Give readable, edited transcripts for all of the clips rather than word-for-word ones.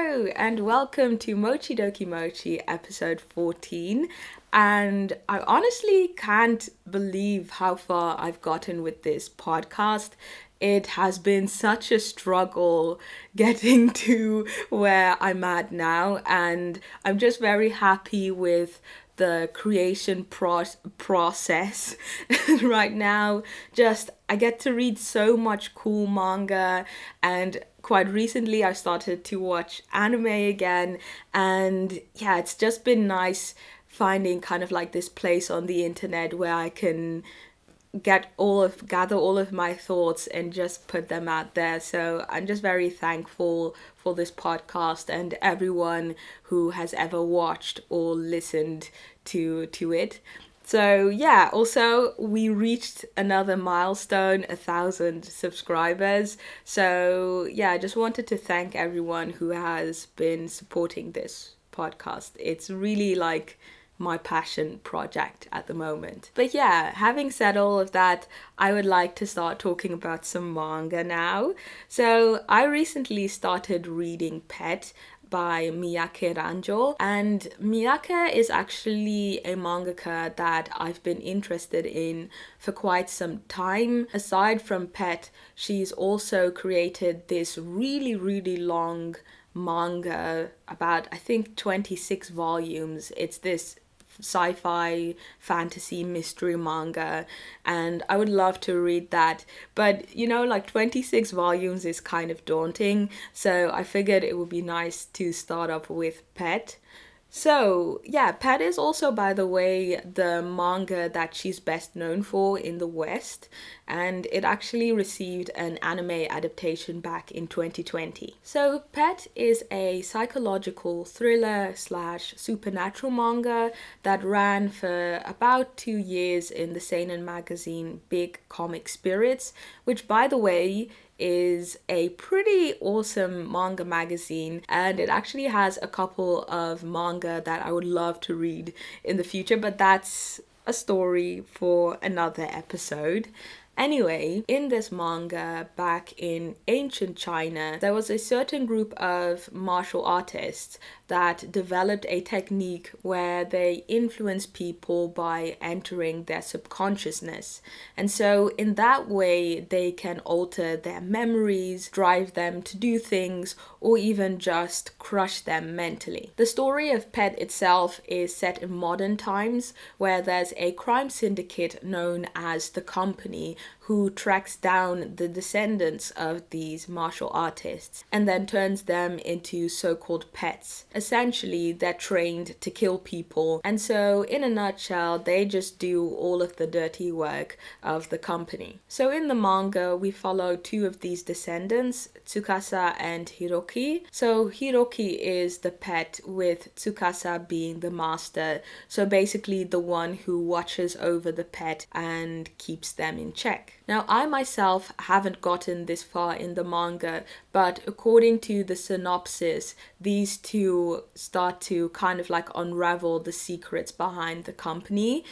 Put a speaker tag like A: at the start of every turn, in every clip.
A: and welcome to Mochi Doki Mochi episode 14. And I honestly can't believe how far I've gotten with this podcast. It has been such a struggle getting to where I'm at now, and I'm just very happy with the creation process right now. Just I get to read so much cool manga, and quite recently I started to watch anime again, and yeah, it's just been nice finding kind of like this place on the internet where I can gather all of my thoughts and just put them out there. So I'm just very thankful for this podcast and everyone who has ever watched or listened to it. So yeah, also we reached another milestone, 1,000 subscribers. So yeah, I just wanted to thank everyone who has been supporting this podcast. It's really like my passion project at the moment. But yeah, having said all of that, I would like to start talking about some manga now. So I recently started reading Pet by Miyake Ranjo, and Miyake is actually a mangaka that I've been interested in for quite some time. Aside from Pet, she's also created this really long manga, about I think 26 volumes. It's this sci-fi fantasy mystery manga, and I would love to read that, but like 26 volumes is kind of daunting, so I figured it would be nice to start off with Pet. So, yeah, Pet is also, by the way, the manga that she's best known for in the West, and it actually received an anime adaptation back in 2020. So, Pet is a psychological thriller slash supernatural manga that ran for about 2 years in the seinen magazine Big Comic Spirits, which, by the way, is a pretty awesome manga magazine, and it actually has a couple of manga that I would love to read in the future, but that's a story for another episode. Anyway, in this manga, back in ancient China, there was a certain group of martial artists that developed a technique where they influence people by entering their subconsciousness. And so in that way, they can alter their memories, drive them to do things, or even just crush them mentally. The story of Pet itself is set in modern times, where there's a crime syndicate known as the Company who tracks down the descendants of these martial artists and then turns them into so-called pets. Essentially, they're trained to kill people, and so in a nutshell, they just do all of the dirty work of the Company. So in the manga, we follow two of these descendants, Tsukasa and Hiroki. So Hiroki is the pet, with Tsukasa being the master, so basically the one who watches over the pet and keeps them in check. Now, I myself haven't gotten this far in the manga, but according to the synopsis, these two start to kind of like unravel the secrets behind the Company,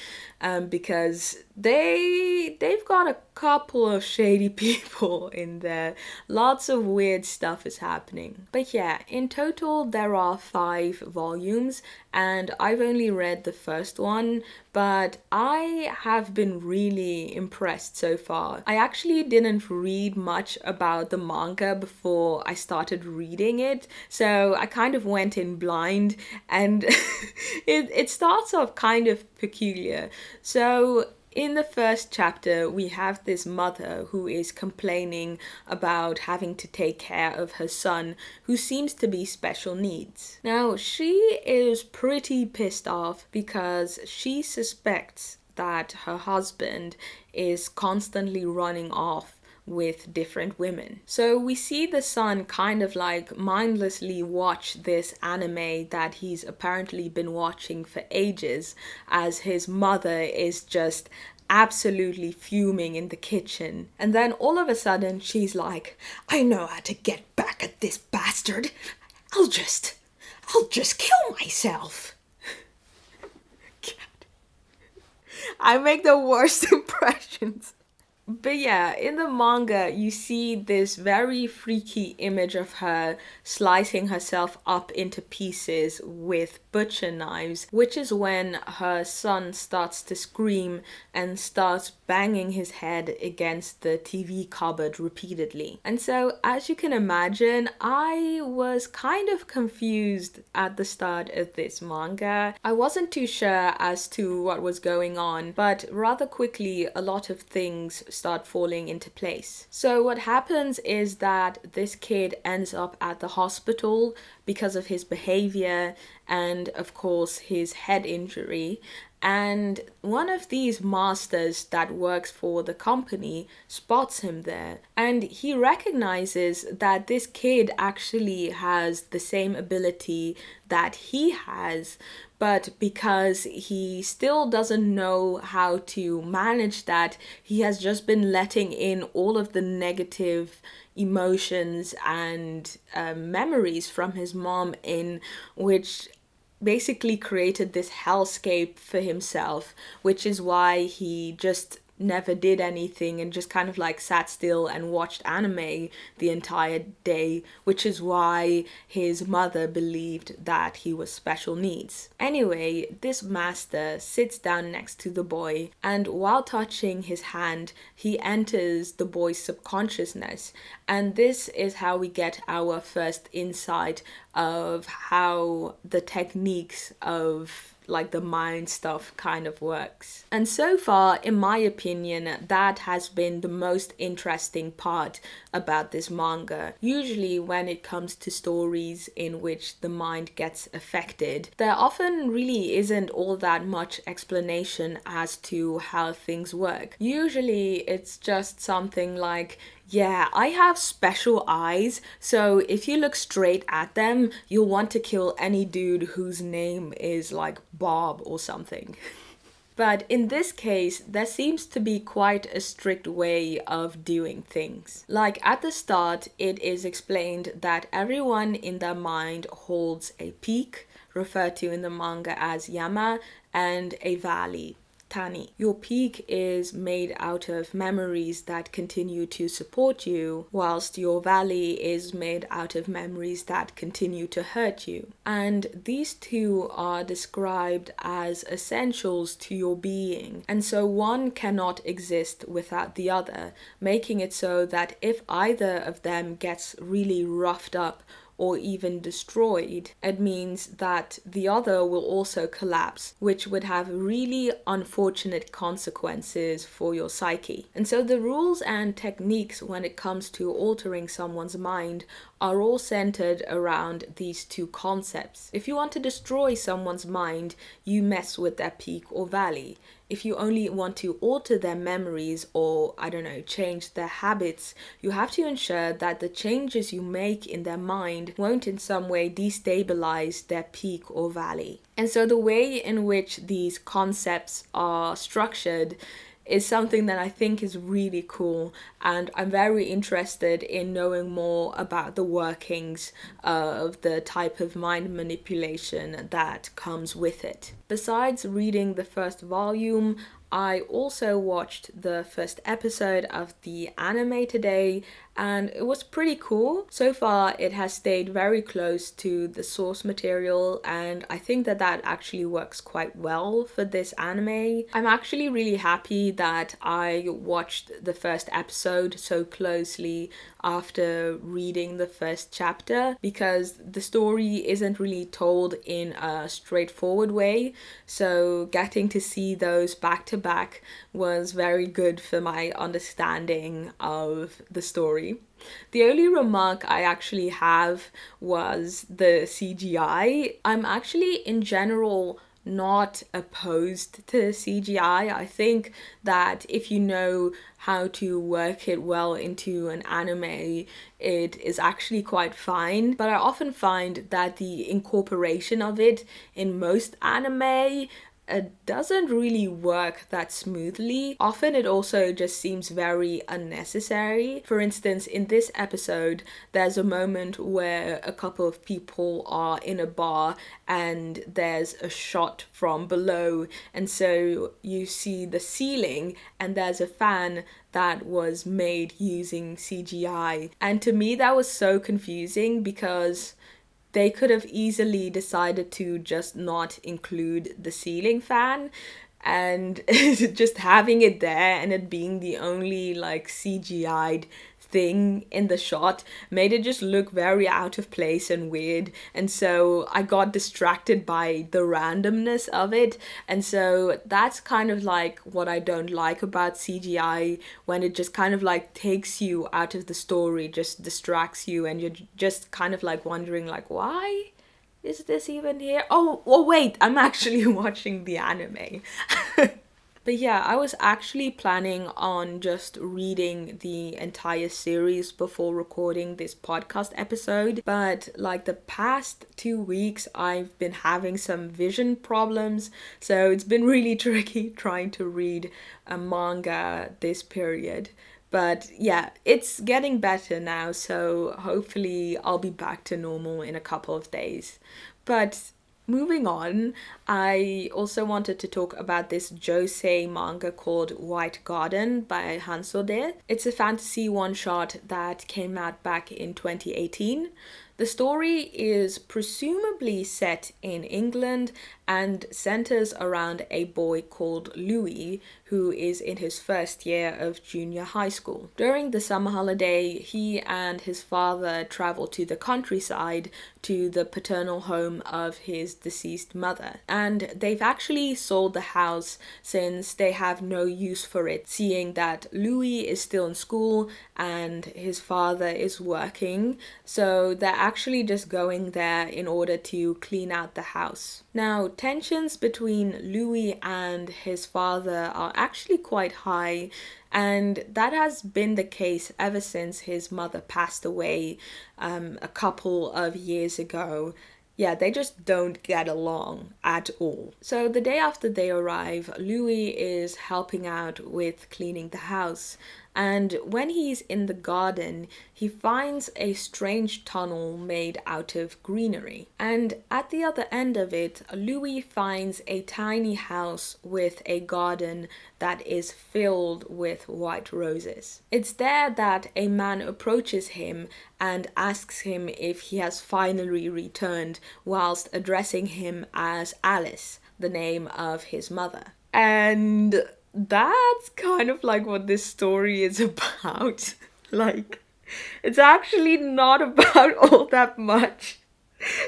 A: because they've got a couple of shady people in there. Lots of weird stuff is happening. But yeah, in total there are 5 volumes, and I've only read the first one, but I have been really impressed so far. I actually didn't read much about the manga before I started reading it, so I kind of went in blind, and it starts off kind of peculiar. So in the first chapter, we have this mother who is complaining about having to take care of her son, who seems to be special needs. Now, she is pretty pissed off because she suspects that her husband is constantly running off with different women. So we see the son kind of like mindlessly watch this anime that he's apparently been watching for ages, as his mother is just absolutely fuming in the kitchen. And then all of a sudden she's like, I know how to get back at this bastard. I'll just kill myself. God. I make the worst impressions. But yeah, in the manga, you see this very freaky image of her slicing herself up into pieces with butcher knives, which is when her son starts to scream and starts banging his head against the TV cupboard repeatedly. And so, as you can imagine, I was kind of confused at the start of this manga. I wasn't too sure as to what was going on, but rather quickly, a lot of things start falling into place. So what happens is that this kid ends up at the hospital because of his behavior and of course his head injury. And one of these masters that works for the company spots him there. And he recognizes that this kid actually has the same ability that he has, but because he still doesn't know how to manage that, he has just been letting in all of the negative emotions and memories from his mom in, which basically created this hellscape for himself, which is why he just never did anything and just kind of like sat still and watched anime the entire day, which is why his mother believed that he was special needs. Anyway, this master sits down next to the boy, and while touching his hand, he enters the boy's subconsciousness, and this is how we get our first insight of how the techniques of like the mind stuff kind of works. And so far, in my opinion, that has been the most interesting part about this manga. Usually when it comes to stories in which the mind gets affected, there often really isn't all that much explanation as to how things work. Usually it's just something like, yeah, I have special eyes, so if you look straight at them, you'll want to kill any dude whose name is like Bob or something. But in this case, there seems to be quite a strict way of doing things. Like at the start, it is explained that everyone in their mind holds a peak, referred to in the manga as Yama, and a valley, Tani. Your peak is made out of memories that continue to support you, whilst your valley is made out of memories that continue to hurt you. And these two are described as essentials to your being, and so one cannot exist without the other, making it so that if either of them gets really roughed up or even destroyed, it means that the other will also collapse, which would have really unfortunate consequences for your psyche. And so the rules and techniques when it comes to altering someone's mind are all centered around these two concepts. If you want to destroy someone's mind, you mess with their peak or valley. If you only want to alter their memories or, I don't know, change their habits, you have to ensure that the changes you make in their mind won't in some way destabilize their peak or valley. And so the way in which these concepts are structured is something that I think is really cool, and I'm very interested in knowing more about the workings of the type of mind manipulation that comes with it. Besides reading the first volume, I also watched the first episode of the anime today, and it was pretty cool. So far, it has stayed very close to the source material, and I think that that actually works quite well for this anime. I'm actually really happy that I watched the first episode so closely after reading the first chapter, because the story isn't really told in a straightforward way, so getting to see those back to back was very good for my understanding of the story. The only remark I actually have was the CGI. I'm actually in general not opposed to CGI. I think that if you know how to work it well into an anime, it is actually quite fine. But I often find that the incorporation of it in most anime it doesn't really work that smoothly. Often it also just seems very unnecessary. For instance, in this episode, there's a moment where a couple of people are in a bar and there's a shot from below, and so you see the ceiling and there's a fan that was made using CGI. And to me, that was so confusing because they could have easily decided to just not include the ceiling fan, and just having it there and it being the only like CGI'd thing in the shot made it just look very out of place and weird. And so I got distracted by the randomness of it. And so that's kind of like what I don't like about CGI, when it just kind of like takes you out of the story, just distracts you, and you're just kind of like wondering like, why is this even here? Oh wait, I'm actually watching the anime. But yeah, I was actually planning on just reading the entire series before recording this podcast episode. But like the past 2 weeks, I've been having some vision problems. So it's been really tricky trying to read a manga this period. But yeah, it's getting better now. So hopefully I'll be back to normal in a couple of days. But moving on, I also wanted to talk about this josei manga called White Garden by Hansode. It's a fantasy one-shot that came out back in 2018. The story is presumably set in England and centers around a boy called Louis, who is in his first year of junior high school. During the summer holiday, he and his father travel to the countryside to the paternal home of his deceased mother. And they've actually sold the house since they have no use for it, seeing that Louis is still in school and his father is working. So they're actually just going there in order to clean out the house. Now, tensions between Louis and his father are actually quite high, and that has been the case ever since his mother passed away a couple of years ago. Yeah, they just don't get along at all. So the day after they arrive, Louis is helping out with cleaning the house. And when he's in the garden, he finds a strange tunnel made out of greenery. And at the other end of it, Louis finds a tiny house with a garden that is filled with white roses. It's there that a man approaches him and asks him if he has finally returned, whilst addressing him as Alice, the name of his mother. And that's kind of like what this story is about. Like, it's actually not about all that much.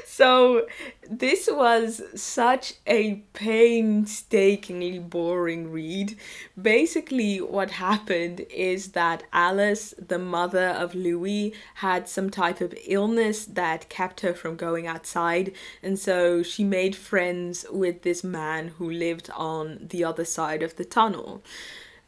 A: So this was such a painstakingly boring read. Basically, what happened is that Alice, the mother of Louis, had some type of illness that kept her from going outside, and so she made friends with this man who lived on the other side of the tunnel.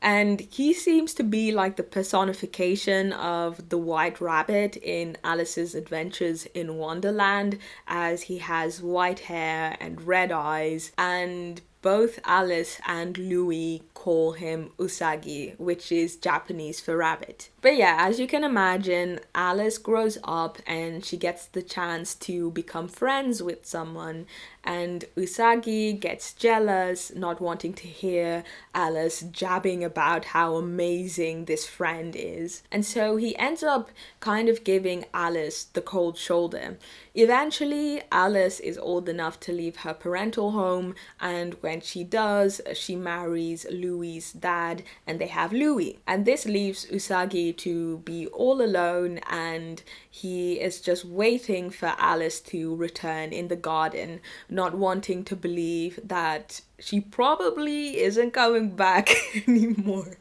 A: And he seems to be like the personification of the White Rabbit in Alice's Adventures in Wonderland, as he has white hair and red eyes, and both Alice and Louis call him Usagi, which is Japanese for rabbit. But yeah, as you can imagine, Alice grows up and she gets the chance to become friends with someone, and Usagi gets jealous, not wanting to hear Alice jabbing about how amazing this friend is. And so he ends up kind of giving Alice the cold shoulder. Eventually, Alice is old enough to leave her parental home, and when she does, she marries Louis's dad and they have Louis. And this leaves Usagi to be all alone, and he is just waiting for Alice to return in the garden, not wanting to believe that she probably isn't coming back anymore.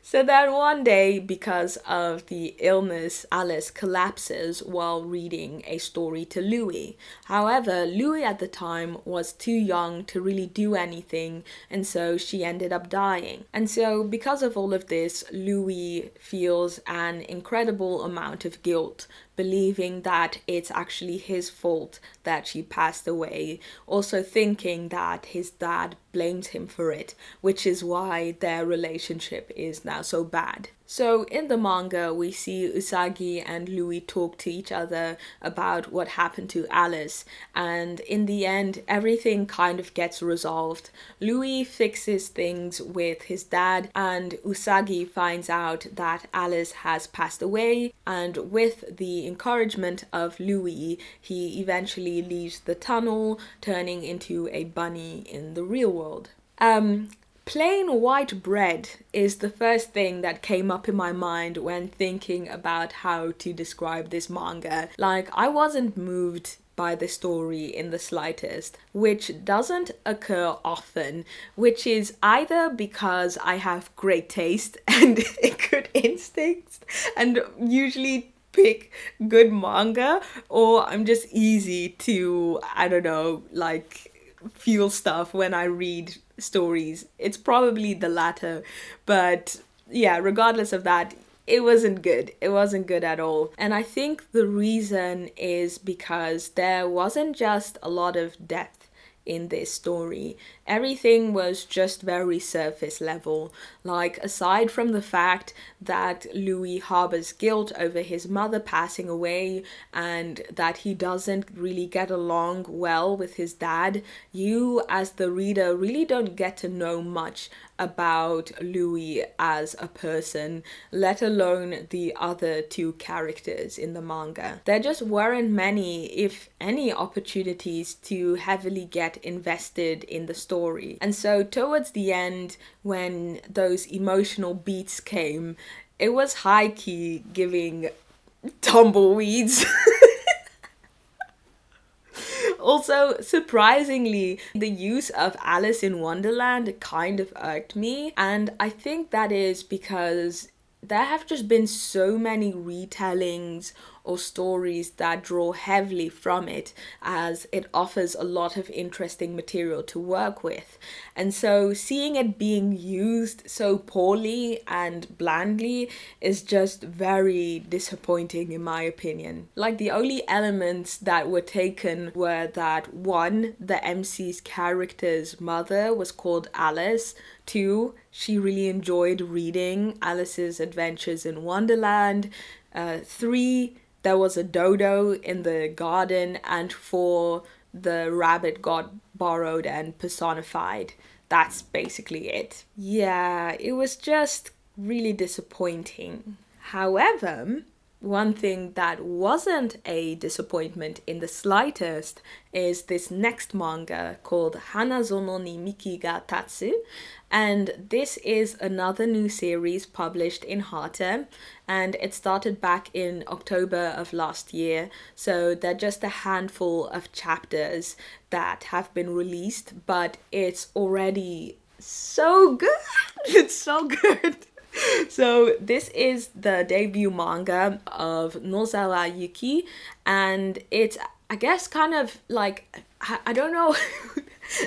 A: So then one day, because of the illness, Alice collapses while reading a story to Louis. However, Louis at the time was too young to really do anything, and so she ended up dying. And so because of all of this, Louis feels an incredible amount of guilt, believing that it's actually his fault that she passed away, also thinking that his dad blames him for it, which is why their relationship is now so bad. So in the manga, we see Usagi and Louis talk to each other about what happened to Alice, and in the end, everything kind of gets resolved. Louis fixes things with his dad, and Usagi finds out that Alice has passed away, and with the encouragement of Louis, he eventually leaves the tunnel, turning into a bunny in the real world. Plain white bread is the first thing that came up in my mind when thinking about how to describe this manga. Like, I wasn't moved by the story in the slightest, which doesn't occur often, which is either because I have great taste and good instincts and usually pick good manga, or I'm just easy to, I don't know, like feel stuff when I read stories. It's probably the latter, but yeah, regardless of that, it wasn't good. It wasn't good at all. And I think the reason is because there wasn't just a lot of depth in this story. Everything was just very surface level. Like, aside from the fact that Louis harbors guilt over his mother passing away and that he doesn't really get along well with his dad, you as the reader really don't get to know much about Louis as a person, let alone the other two characters in the manga. There just weren't many, if any, opportunities to heavily get invested in the story. And so towards the end, when those emotional beats came, it was high-key giving tumbleweeds. Also, surprisingly, the use of Alice in Wonderland kind of irked me, and I think that is because there have just been so many retellings or stories that draw heavily from it, as it offers a lot of interesting material to work with. And so seeing it being used so poorly and blandly is just very disappointing in my opinion. Like, the only elements that were taken were that 1, the MC's character's mother was called Alice, 2, she really enjoyed reading Alice's Adventures in Wonderland, 3, there was a dodo in the garden, and 4, the rabbit got borrowed and personified. That's basically it. Yeah, it was just really disappointing. However, one thing that wasn't a disappointment in the slightest is this next manga called Hanazono ni Miki ga Tatsu, and this is another new series published in Hata, and it started back in October of last year, so they're just a handful of chapters that have been released, but it's already so good. It's so good. So this is the debut manga of Nozawa Yuki, and it's, I guess, kind of like, I don't know,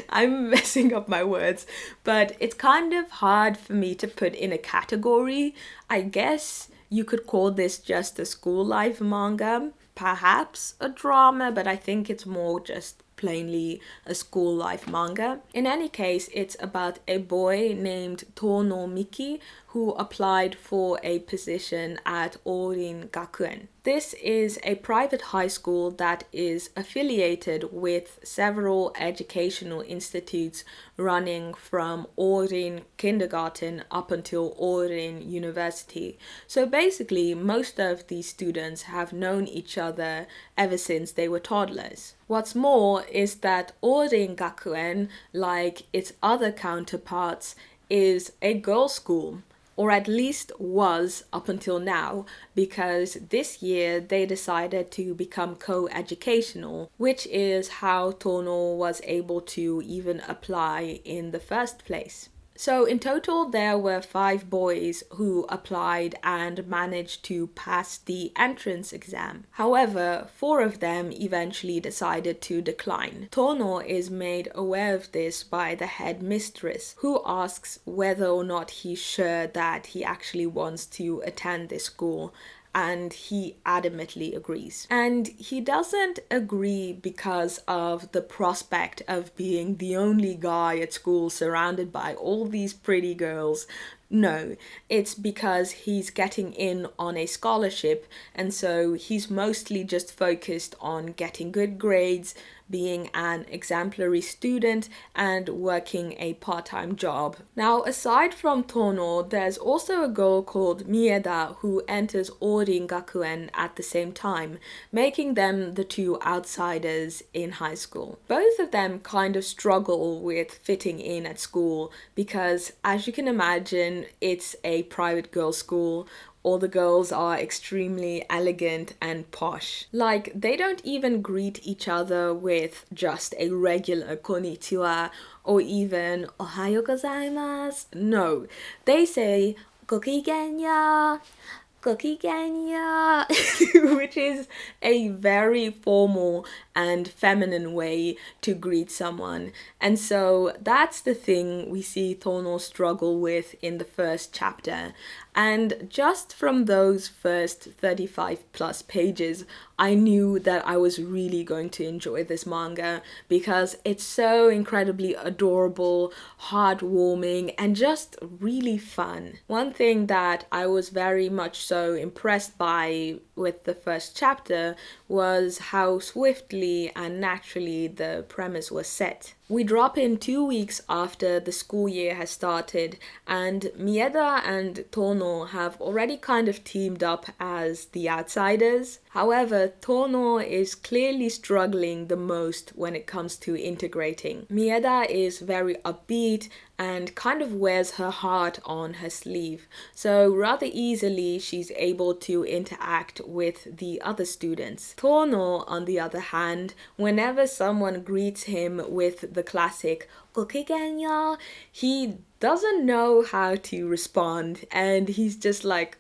A: I'm messing up my words, but it's kind of hard for me to put in a category. I guess you could call this just a school life manga, perhaps a drama, but I think it's more just plainly a school life manga. In any case, it's about a boy named Tono Miki who applied for a position at Orin Gakuen. This is a private high school that is affiliated with several educational institutes running from Orin Kindergarten up until Orin University. So basically, most of these students have known each other ever since they were toddlers. What's more is that Orin Gakuen, like its other counterparts, is a girls' school, or at least was up until now, because this year they decided to become co-educational, which is how Tono was able to even apply in the first place. So in total, there were 5 boys who applied and managed to pass the entrance exam. However, 4 of them eventually decided to decline. Tono is made aware of this by the head mistress, who asks whether or not he's sure that he actually wants to attend this school, and he adamantly agrees. And he doesn't agree because of the prospect of being the only guy at school surrounded by all these pretty girls. No, it's because he's getting in on a scholarship, and so he's mostly just focused on getting good grades, being an exemplary student, and working a part-time job. Now, aside from Tono, there's also a girl called Mieda who enters Orin Gakuen at the same time, making them the 2 outsiders in high school. Both of them kind of struggle with fitting in at school because, as you can imagine, it's a private girls' school. All the girls are extremely elegant and posh. Like, they don't even greet each other with just a regular konnichiwa or even ohayo gozaimasu. No, they say gokigenya, Gokiganya, which is a very formal and feminine way to greet someone. And so that's the thing we see Tono struggle with in the first chapter. And just from those first 35 plus pages, I knew that I was really going to enjoy this manga because it's so incredibly adorable, heartwarming, and just really fun. One thing that I was very much so impressed by with the first chapter was how swiftly and naturally the premise was set. We drop in 2 weeks after the school year has started, and Mieda and Tono have already kind of teamed up as the outsiders. However, Tono is clearly struggling the most when it comes to integrating. Mieda is very upbeat and kind of wears her heart on her sleeve, so rather easily she's able to interact with the other students. Tono, on the other hand, whenever someone greets him with the classic "Gokigenya," he doesn't know how to respond, and he's just like,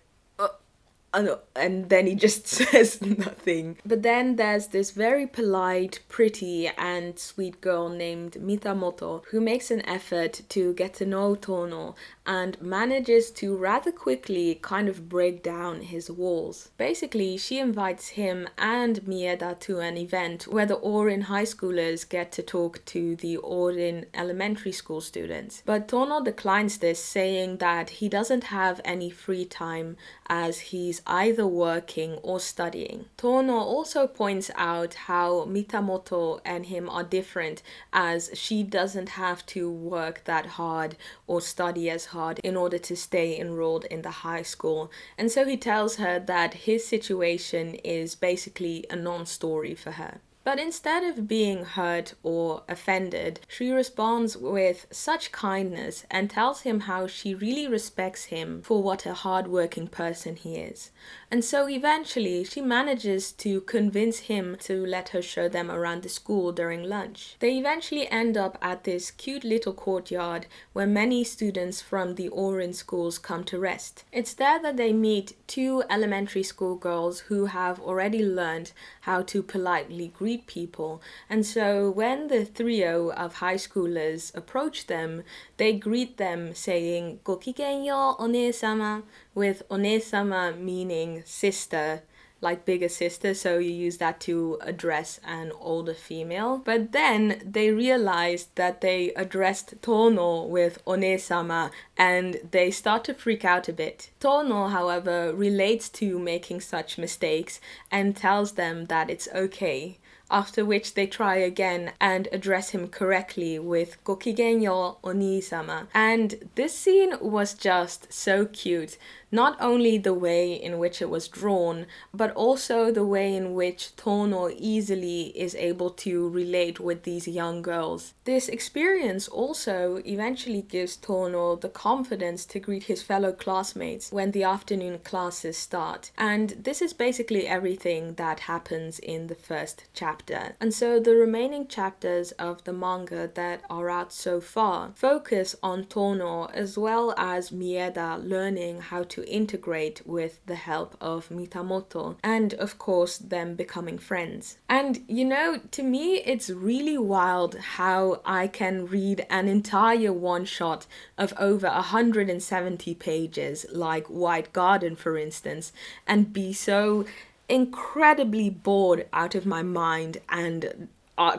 A: and then he just says nothing. But then there's this very polite, pretty, and sweet girl named Mitamoto who makes an effort to get to know Tono and manages to rather quickly kind of break down his walls. Basically, she invites him and Mieda to an event where the Orin high schoolers get to talk to the Orin elementary school students. But Tono declines this, saying that he doesn't have any free time as he's either working or studying. Tono also points out how Mitamoto and him are different, as she doesn't have to work that hard or study as hard in order to stay enrolled in the high school. And so he tells her that his situation is basically a non-story for her. But instead of being hurt or offended, she responds with such kindness and tells him how she really respects him for what a hardworking person he is. And so eventually she manages to convince him to let her show them around the school during lunch. They eventually end up at this cute little courtyard where many students from the Orin schools come to rest. It's there that they meet 2 elementary school girls who have already learned how to politely greet people, and so when the trio of high schoolers approach them, they greet them saying "Gokigenyo one-sama," with one-sama meaning sister, like bigger sister, so you use that to address an older female. But then they realized that they addressed Tono with one-sama and they start to freak out a bit. Tono, however, relates to making such mistakes and tells them that it's okay. After which they try again and address him correctly with "Gokigenyo Oni-sama." And this scene was just so cute. Not only the way in which it was drawn, but also the way in which Tono easily is able to relate with these young girls. This experience also eventually gives Tono the confidence to greet his fellow classmates when the afternoon classes start. And this is basically everything that happens in the first chapter. And so the remaining chapters of the manga that are out so far focus on Tono as well as Mieda learning how to integrate with the help of Mitamoto, and of course them becoming friends. And to me it's really wild how I can read an entire one shot of over 170 pages, like White Garden for instance, and be so incredibly bored out of my mind and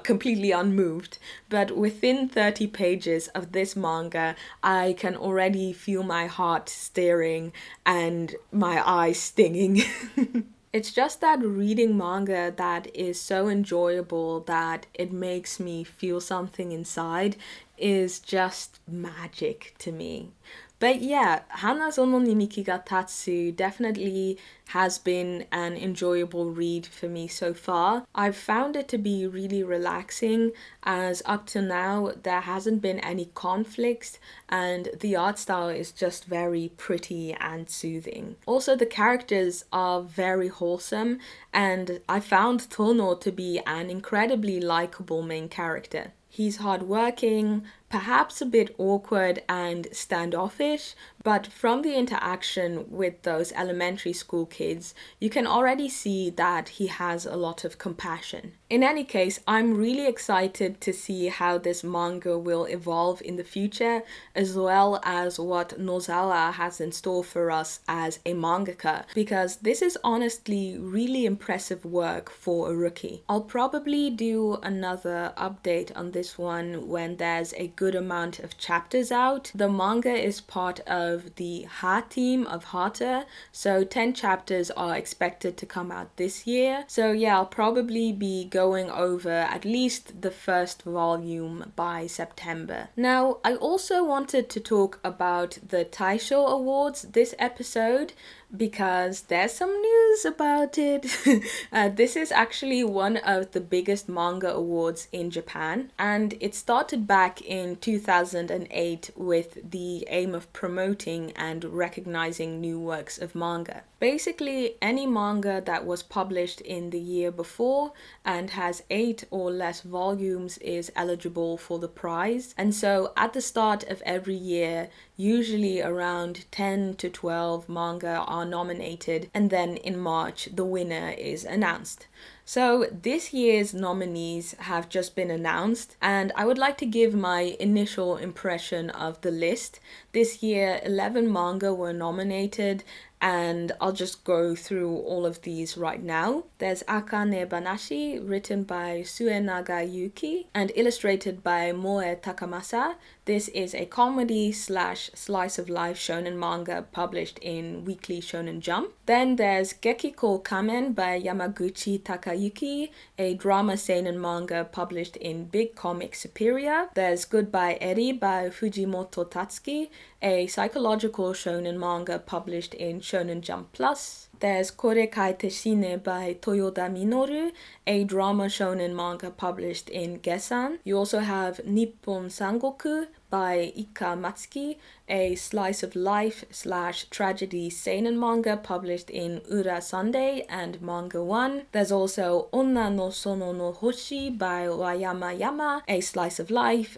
A: completely unmoved. But within 30 pages of this manga, I can already feel my heart stirring and my eyes stinging. It's just that reading manga that is so enjoyable that it makes me feel something inside is just magic to me. But yeah, Hanazono ni Miki ga Tatsu definitely has been an enjoyable read for me so far. I've found it to be really relaxing, as up to now there hasn't been any conflicts and the art style is just very pretty and soothing. Also, the characters are very wholesome, and I found Tono to be an incredibly likable main character. He's hardworking, perhaps a bit awkward and standoffish, but from the interaction with those elementary school kids, you can already see that he has a lot of compassion. In any case, I'm really excited to see how this manga will evolve in the future, as well as what Nozawa has in store for us as a mangaka, because this is honestly really impressive work for a rookie. I'll probably do another update on this one when there's a good amount of chapters out. The manga is part of the Ha team of Hata, so 10 chapters are expected to come out this year. So yeah, I'll probably be going over at least the first volume by September. Now, I also wanted to talk about the Taisho Awards this episode, because there's some news about it. This is actually one of the biggest manga awards in Japan, and it started back in 2008 with the aim of promoting and recognizing new works of manga. Basically, any manga that was published in the year before and has 8 or less volumes is eligible for the prize. And so at the start of every year, usually around 10 to 12 manga are nominated, and then in March the winner is announced. So this year's nominees have just been announced, and I would like to give my initial impression of the list. This year 11 manga were nominated, and I'll just go through all of these right now. There's Akane-banashi, written by Suenaga Yuki and illustrated by Moe Takamasa. This is a comedy / slice of life shonen manga published in Weekly Shonen Jump. Then there's Gekiko Kamen by Yamaguchi Takayuki, a drama seinen manga published in Big Comic Superior. There's Goodbye Eri by Fujimoto Tatsuki, a psychological shonen manga published in Shonen Jump Plus. There's Kore Kaite Shine by Toyoda Minoru, a drama shonen manga published in Gesan. You also have Nippon Sangoku by Ika Matsuki, a slice of life / tragedy seinen manga published in Ura Sunday and Manga 1. There's also Onna no Sono no Hoshi by Wayama Yama, a slice of life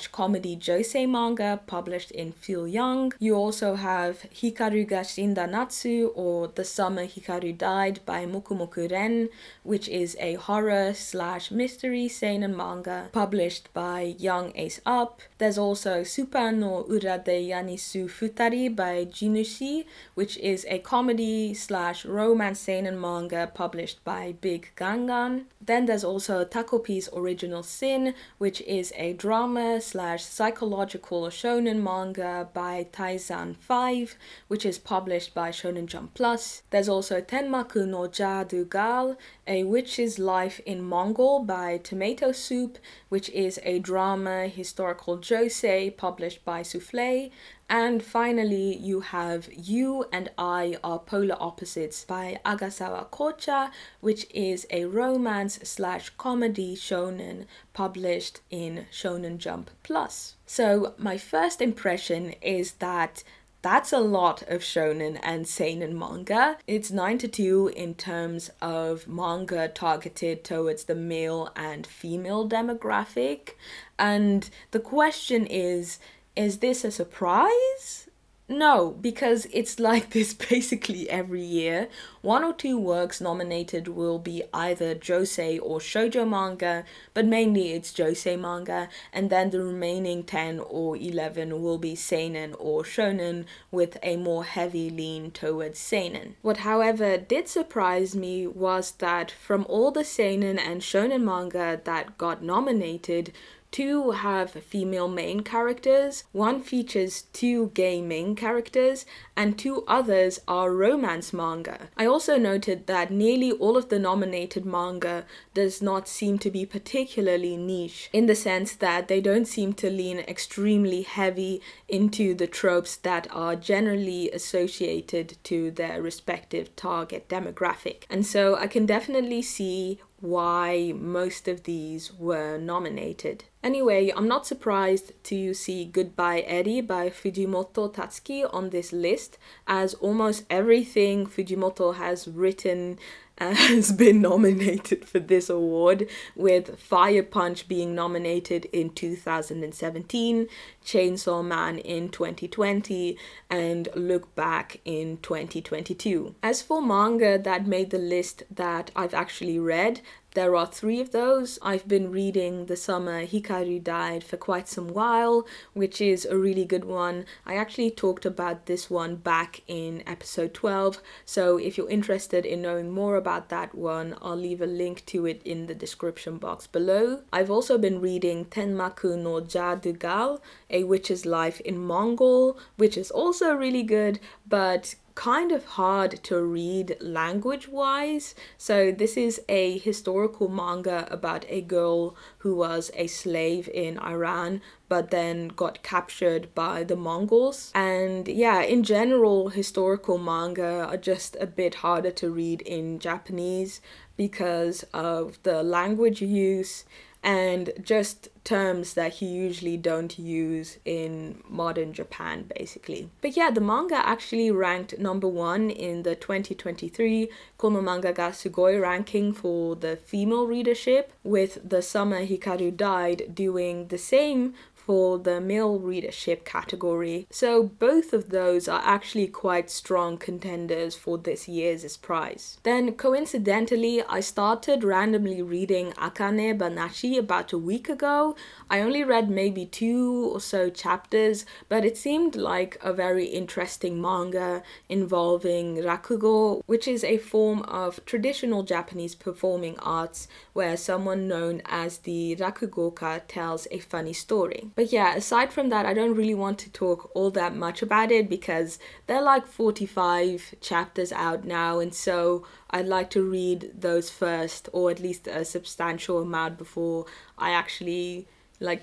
A: / comedy josei manga published in Feel Young. You also have Hikaru ga Shinda Natsu, or The Summer Hikaru Died by Mokumoku Ren, which is a horror / mystery seinen manga published by Young Ace Up. There's also Super no Ura de Yanisu Futari by Jinushi, which is a comedy / romance seinen manga published by Big Gangan. Then there's also Takopi's Original Sin, which is a drama / psychological shonen manga by Taizan 5, which is published by Shonen Jump Plus. There's also Tenmaku no Jadūgal, A Witch's Life in Mongol by Tomato Soup, which is a drama historical josei Josei, published by Soufflé. And finally, you have You and I Are Polar Opposites by Agasawa Kocha, which is a romance/comedy shonen published in Shonen Jump Plus. So my first impression is that that's a lot of shonen and seinen manga. It's 9 to 2 in terms of manga targeted towards the male and female demographic. And the question is this a surprise? No, because it's like this basically every year. 1 or 2 works nominated will be either josei or shoujo manga, but mainly it's josei manga, and then the remaining 10 or 11 will be seinen or shonen with a more heavy lean towards seinen. What however did surprise me was that from all the seinen and shonen manga that got nominated, 2 have female main characters, 1 features 2 gay main characters, and 2 others are romance manga. I also noted that nearly all of the nominated manga does not seem to be particularly niche, in the sense that they don't seem to lean extremely heavy into the tropes that are generally associated to their respective target demographic. And so I can definitely see why most of these were nominated. Anyway, I'm not surprised to see Goodbye Eddie by Fujimoto Tatsuki on this list, as almost everything Fujimoto has written has been nominated for this award, with Fire Punch being nominated in 2017, Chainsaw Man in 2020, and Look Back in 2022. As for manga that made the list that I've actually read, there are 3 of those. I've been reading The Summer Hikaru Died for quite some while, which is a really good one. I actually talked about this one back in episode 12, so if you're interested in knowing more about that one, I'll leave a link to it in the description box below. I've also been reading Tenmaku no Jadūgal, A Witch's Life in Mongol, which is also really good, but kind of hard to read language-wise. So this is a historical manga about a girl who was a slave in Iran but then got captured by the Mongols. And yeah, in general, historical manga are just a bit harder to read in Japanese because of the language use and just terms that you usually don't use in modern Japan, basically. But yeah, the manga actually ranked number 1 in the 2023 Kono Manga ga Sugoi ranking for the female readership, with The Summer Hikaru Died doing the same for the male readership category. So both of those are actually quite strong contenders for this year's prize. Then coincidentally, I started randomly reading Akane-banashi about a week ago. I only read maybe 2 or so chapters, but it seemed like a very interesting manga involving rakugo, which is a form of traditional Japanese performing arts where someone known as the rakugoka tells a funny story. But yeah, aside from that, I don't really want to talk all that much about it because there are like 45 chapters out now, and so I'd like to read those first, or at least a substantial amount before I actually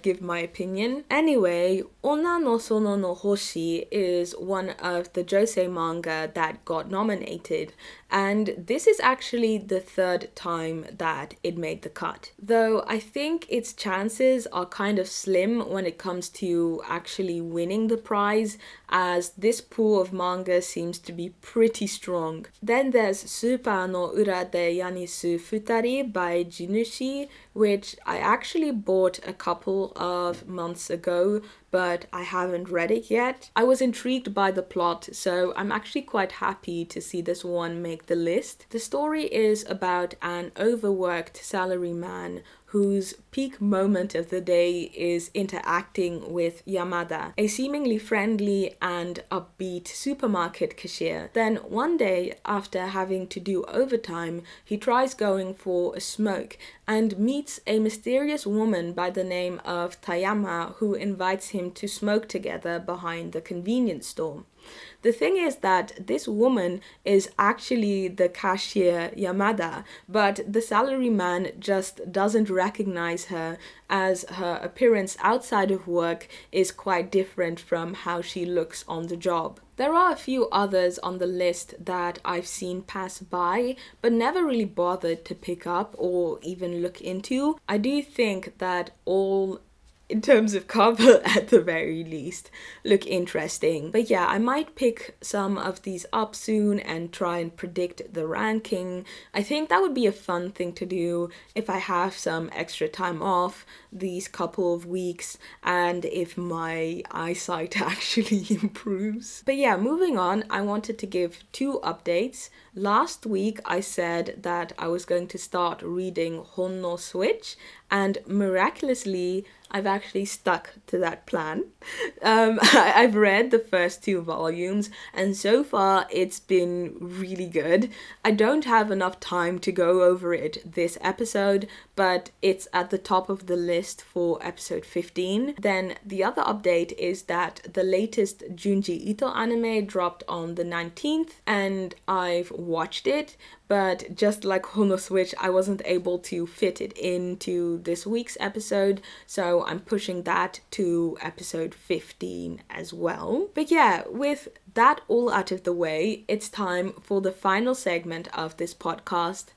A: give my opinion. Anyway, Onna no Sono no Hoshi is one of the josei manga that got nominated, and this is actually the 3rd time that it made the cut. Though I think its chances are kind of slim when it comes to actually winning the prize, as this pool of manga seems to be pretty strong. Then there's Super no Ura de Yanisu Futari by Jinushi, which I actually bought a couple of months ago, but I haven't read it yet. I was intrigued by the plot, so I'm actually quite happy to see this one make the list. The story is about an overworked salaryman whose peak moment of the day is interacting with Yamada, a seemingly friendly and upbeat supermarket cashier. Then one day, after having to do overtime, he tries going for a smoke and meets a mysterious woman by the name of Tayama, who invites him to smoke together behind the convenience store. The thing is that this woman is actually the cashier Yamada, but the salaryman just doesn't recognize her, as her appearance outside of work is quite different from how she looks on the job. There are a few others on the list that I've seen pass by, but never really bothered to pick up or even look into. I do think that all, in terms of cover at the very least, look interesting. But yeah, I might pick some of these up soon and try and predict the ranking. I think that would be a fun thing to do if I have some extra time off these couple of weeks and if my eyesight actually improves. But yeah, moving on, I wanted to give 2 updates. Last week I said that I was going to start reading Hon no Switch, and miraculously I've actually stuck to that plan. I've read the first 2 volumes and so far it's been really good. I don't have enough time to go over it this episode, but it's at the top of the list for episode 15. Then the other update is that the latest Junji Ito anime dropped on the 19th and I've watched it, but just like Hono Switch, I wasn't able to fit it into this week's episode, so I'm pushing that to episode 15 as well. But yeah, with that all out of the way, it's time for the final segment of this podcast,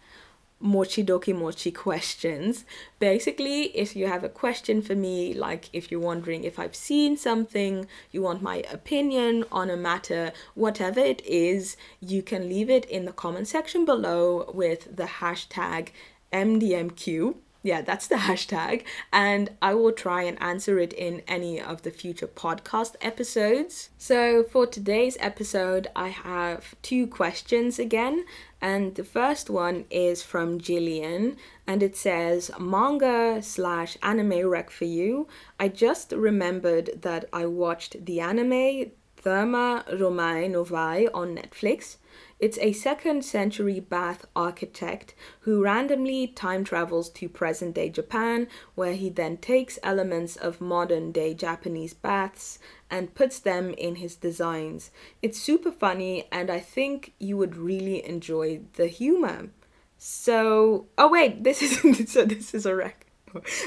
A: Mochi Doki Mochi questions. Basically, if you have a question for me, like if you're wondering if I've seen something, you want my opinion on a matter, whatever it is, you can leave it in the comment section below with the hashtag MDMQ. Yeah, that's the hashtag, and I will try and answer it in any of the future podcast episodes. So for today's episode, I have 2 questions again, and the first one is from Jillian, and it says, manga/anime rec for you. I just remembered that I watched the anime Therma, Romae, Novae on Netflix. It's a 2nd century Bath architect who randomly time travels to present day Japan, where he then takes elements of modern day Japanese baths and puts them in his designs. It's super funny and I think you would really enjoy the humor. So, oh wait, this is a rec.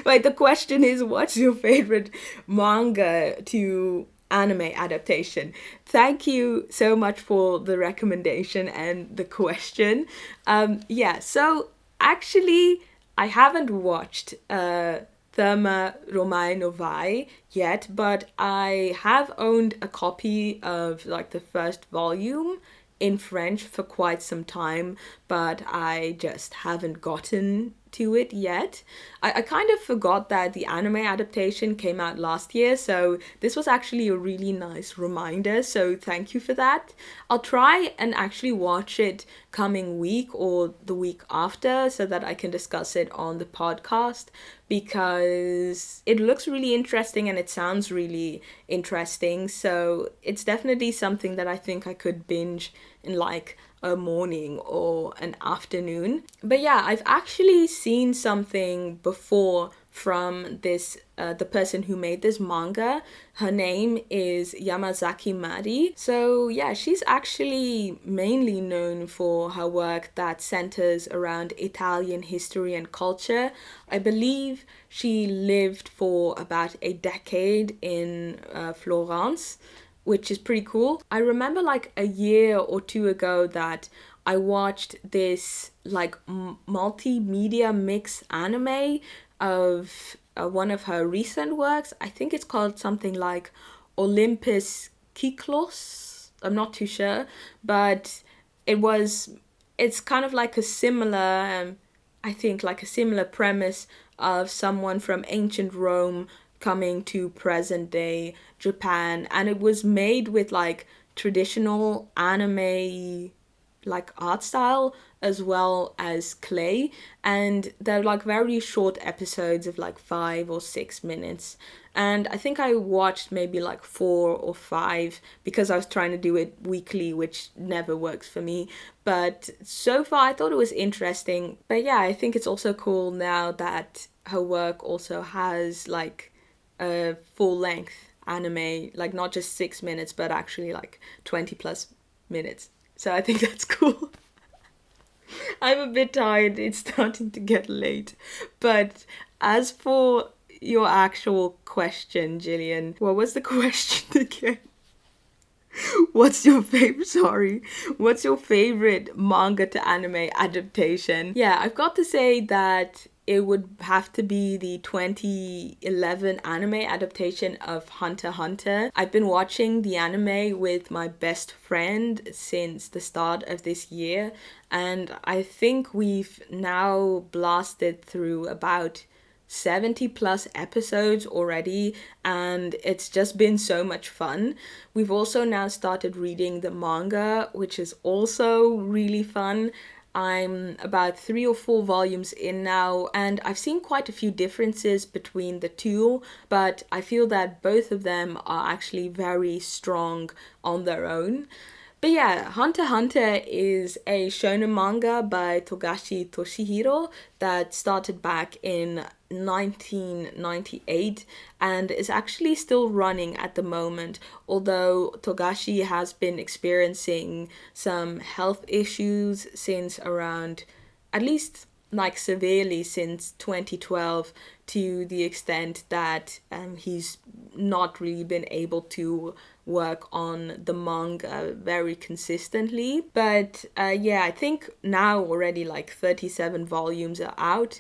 A: Wait, the question is, what's your favorite manga to anime adaptation? Thank you so much for the recommendation and the question. Yeah, so actually I haven't watched Therma, Romae, Novae yet, but I have owned a copy of like the first volume in French for quite some time, but I just haven't gotten to it yet. I kind of forgot that the anime adaptation came out last year, so this was actually a really nice reminder, so thank you for that. I'll try and actually watch it coming week or the week after so that I can discuss it on the podcast, because it looks really interesting and it sounds really interesting, so it's definitely something that I think I could binge in like a morning or an afternoon. But yeah, I've actually seen something before from this the person who made this manga. Her name is Yamazaki Mari. So yeah, she's actually mainly known for her work that centers around Italian history and culture. I believe she lived for about a decade in Florence, which is pretty cool. I remember like a year or 2 ago that I watched this like multimedia mix anime of one of her recent works. I think it's called something like Olympus Kyklos. I'm not too sure, but it's kind of like a similar, I think like a similar premise of someone from ancient Rome coming to present day Japan, and it was made with like traditional anime like art style as well as clay, and they're like very short episodes of like 5 or 6 minutes, and I think I watched maybe like 4 or 5 because I was trying to do it weekly, which never works for me. But so far I thought it was interesting. But yeah, I think it's also cool now that her work also has like a full length anime, like not just 6 minutes, but actually like 20 plus minutes. So I think that's cool. I'm a bit tired. It's starting to get late. But as for your actual question, Gillian, what was the question again? What's your favorite? Sorry. What's your favorite manga to anime adaptation? Yeah, I've got to say that it would have to be the 2011 anime adaptation of Hunter x Hunter. I've been watching the anime with my best friend since the start of this year, and I think we've now blasted through about 70 plus episodes already, and it's just been so much fun. We've also now started reading the manga, which is also really fun. I'm about 3 or 4 volumes in now, and I've seen quite a few differences between the two, but I feel that both of them are actually very strong on their own. But yeah, Hunter x Hunter is a shonen manga by Togashi Toshihiro that started back in 1998 and is actually still running at the moment, although Togashi has been experiencing some health issues since around, at least like severely since 2012, to the extent that he's not really been able to work on the manga very consistently. But yeah, I think now already like 37 volumes are out.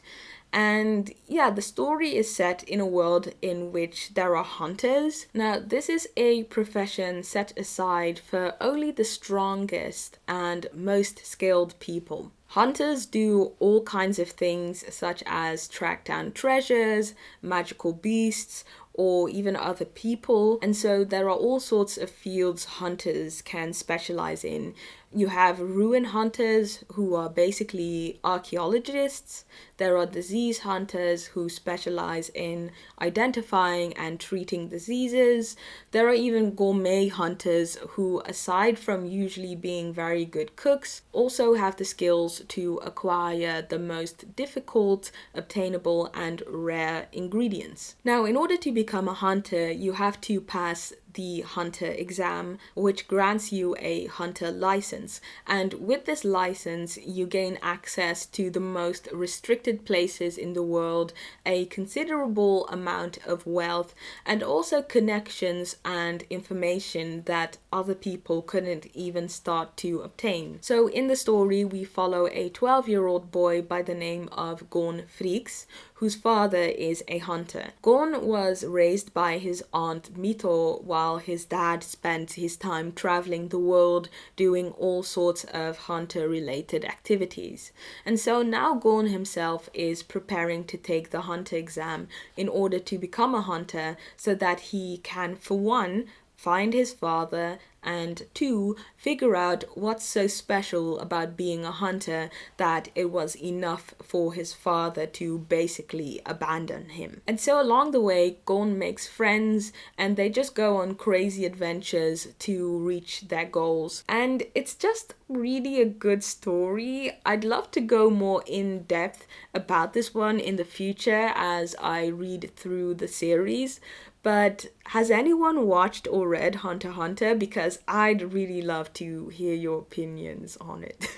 A: And yeah, the story is set in a world in which there are hunters. Now, this is a profession set aside for only the strongest and most skilled people. Hunters do all kinds of things, such as track down treasures, magical beasts, or even other people. And so there are all sorts of fields hunters can specialize in. You have ruin hunters, who are basically archaeologists. There are disease hunters who specialize in identifying and treating diseases. There are even gourmet hunters who, aside from usually being very good cooks, also have the skills to acquire the most difficult, obtainable, and rare ingredients. Now, in order to become a hunter, you have to pass the hunter exam, which grants you a hunter license. And with this license, you gain access to the most restricted places in the world, a considerable amount of wealth, and also connections and information that other people couldn't even start to obtain. So in the story, we follow a 12-year-old boy by the name of Gon Frix, whose father is a hunter. Gon was raised by his aunt Mito while his dad spent his time traveling the world doing all sorts of hunter-related activities. And so now Gon himself is preparing to take the hunter exam in order to become a hunter so that he can, for one, find his father, and 2, figure out what's so special about being a hunter that it was enough for his father to basically abandon him. And so along the way, Gon makes friends and they just go on crazy adventures to reach their goals. And it's just really a good story. I'd love to go more in depth about this one in the future as I read through the series. But has anyone watched or read Hunter x Hunter? Because I'd really love to hear your opinions on it.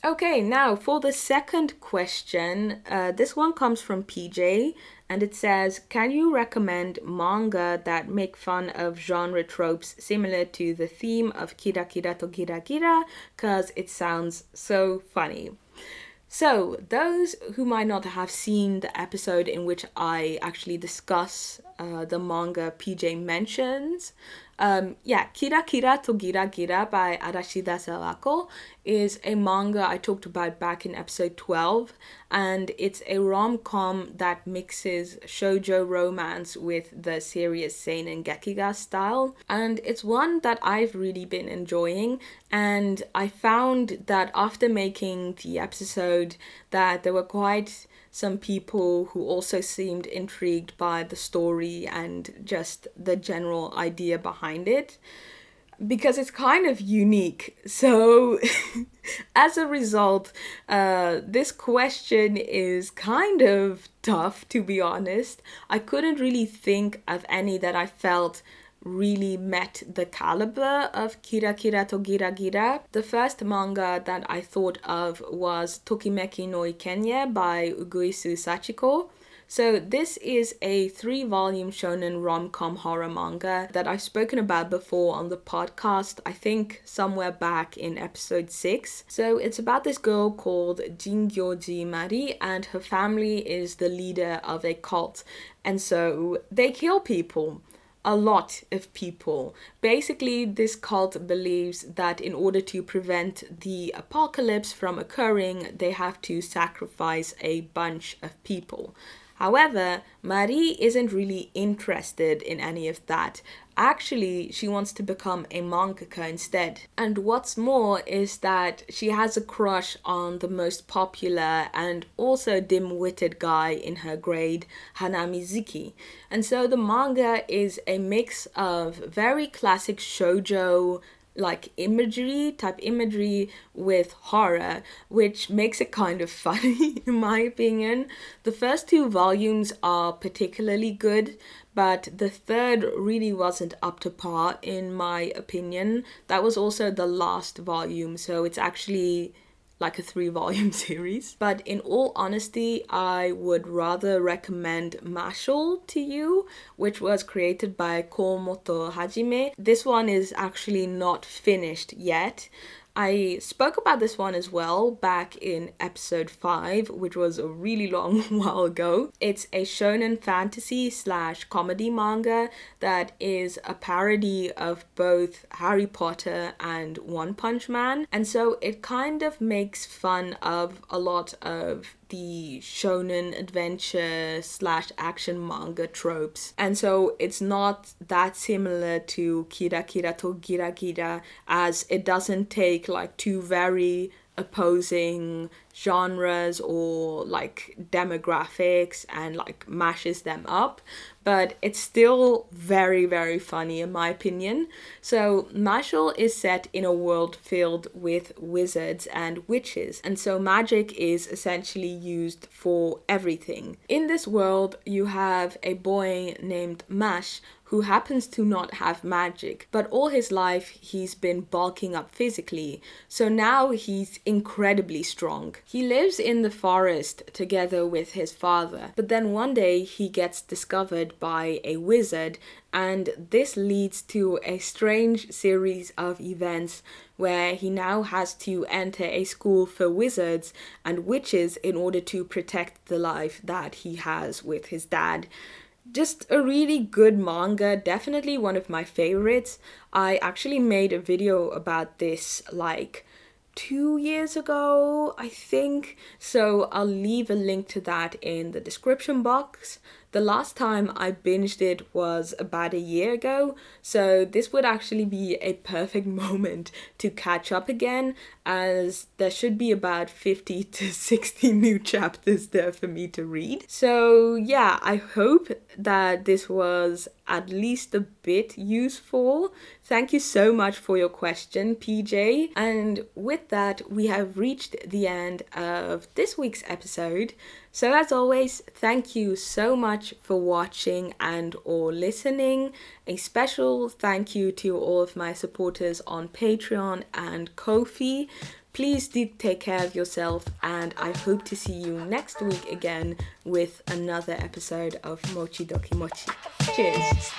A: Okay, now for the second question, this one comes from PJ, and it says, can you recommend manga that make fun of genre tropes similar to the theme of Kirakira to Giragira? Because it sounds so funny. So, those who might not have seen the episode in which I actually discuss the manga PJ mentions, Kirakira to Giragira by Arashida Sawako is a manga I talked about back in episode 12, and it's a rom-com that mixes shoujo romance with the serious seinen gekiga style, and it's one that I've really been enjoying. And I found that after making the episode that there were quite some people who also seemed intrigued by the story and just the general idea behind it. because it's kind of unique. So as a result, this question is kind of tough, to be honest. I couldn't really think of any that I felt really met the caliber of Kirakira to Giragira. The first manga that I thought of was Tokimeki no Ikenie by Uguisu Sachiko. So this is a 3-volume shonen rom-com horror manga that I've spoken about before on the podcast, I think somewhere back in episode 6. So it's about this girl called Jingyoji Mari, and her family is the leader of a cult. And so they kill people. A lot of people. Basically, this cult believes that in order to prevent the apocalypse from occurring, they have to sacrifice a bunch of people. However, Marie isn't really interested in any of that. Actually, she wants to become a mangaka instead. And what's more is that she has a crush on the most popular and also dim-witted guy in her grade, Hanamizuki. And so the manga is a mix of very classic shoujo like type imagery with horror, which makes it kind of funny in my opinion. The first 2 volumes are particularly good, but the third really wasn't up to par in my opinion. That was also the last volume, so it's actually like a 3-volume series. But in all honesty, I would rather recommend Mashle to you, which was created by Komoto Hajime. This one is actually not finished yet. I spoke about this one as well back in episode 5, which was a really long while ago. It's a shonen fantasy / comedy manga that is a parody of both Harry Potter and One Punch Man. And so it kind of makes fun of a lot of the shonen adventure / action manga tropes. And so it's not that similar to Kirakira to Giragira, as it doesn't take like 2 very opposing genres or like demographics and like mashes them up, but it's still very, very funny in my opinion. So Mashle is set in a world filled with wizards and witches, and so magic is essentially used for everything. In this world, you have a boy named Mash who happens to not have magic, but all his life he's been bulking up physically, so now he's incredibly strong. He lives in the forest together with his father, but then one day he gets discovered by a wizard, and this leads to a strange series of events where he now has to enter a school for wizards and witches in order to protect the life that he has with his dad. Just a really good manga, definitely one of my favorites. I actually made a video about this like 2 years ago, I think, so I'll leave a link to that in the description box. The last time I binged it was about a year ago, so this would actually be a perfect moment to catch up again, as there should be about 50 to 60 new chapters there for me to read. So yeah, I hope that this was at least a bit useful. Thank you so much for your question, PJ. And with that, we have reached the end of this week's episode. So as always, thank you so much for watching and or listening. A special thank you to all of my supporters on Patreon and Ko-fi. Please do take care of yourself, and I hope to see you next week again with another episode of Mochi Doki Mochi. Cheers!